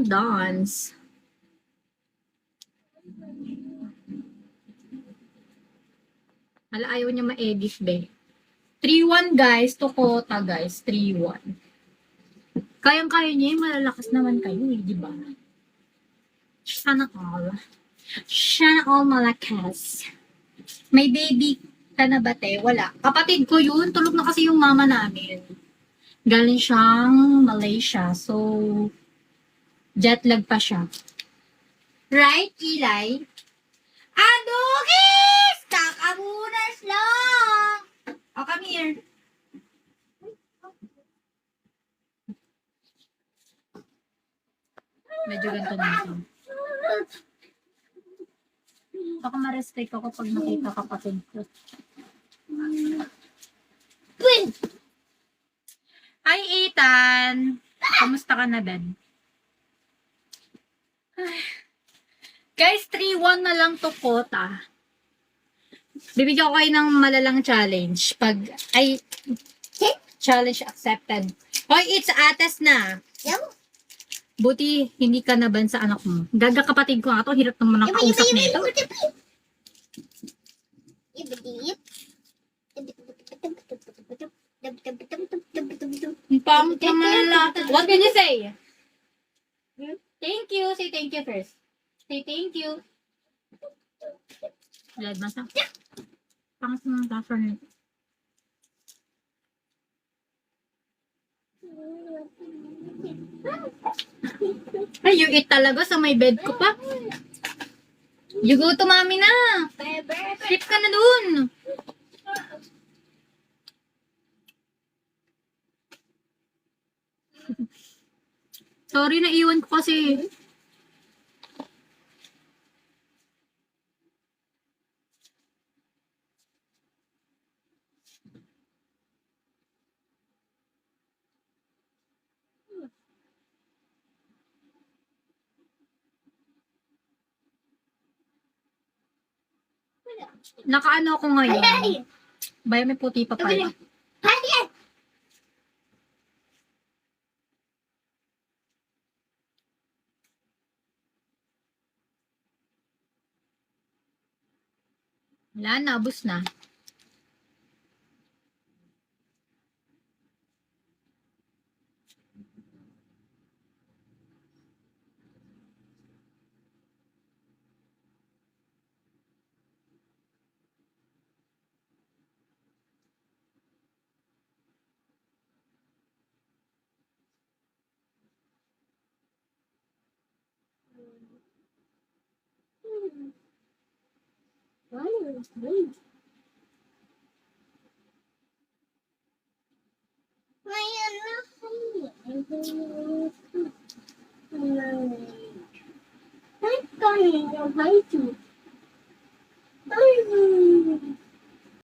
Dance. Hala, ayaw niya ma-edit, be. 3-1, guys. Tokota, guys. 3-1. Kayang-kaya niya, malalakas naman kayo, eh, di ba? Sana all. Sana all malakas. May baby ka na ba, te? Wala. Kapatid ko yun. Tulog na kasi yung mama namin. Galing siyang Malaysia. So, jet lag pa siya. Right, Eli? Adugis! Kakamunas lang! Oh, come here. Medyo ganito na ako. Baka ma-respect ako pag nakita kapatid ko. Hi, Ethan! Kamusta ka na, Ben? Guys, 3-1 na lang to, Kota. Bibigyan ko kayo ng malalang challenge. Challenge accepted. Hoy, it's ates na. Buti, hindi ka naban sa anak mo. Gaga kapatid ko nga to. Hirap naman ang kausap nito. What can you say? Thank you. Say thank you first. Say thank you. Lag masa. Pangas ng buffer nito. Ay, you eat talaga sa may bed ko pa. You go to mommy na. Sleep ka na dun. Sorry, naiwan ko kasi. Nakaano ako ngayon. Baya may puti pa pala. Wala na, abos na.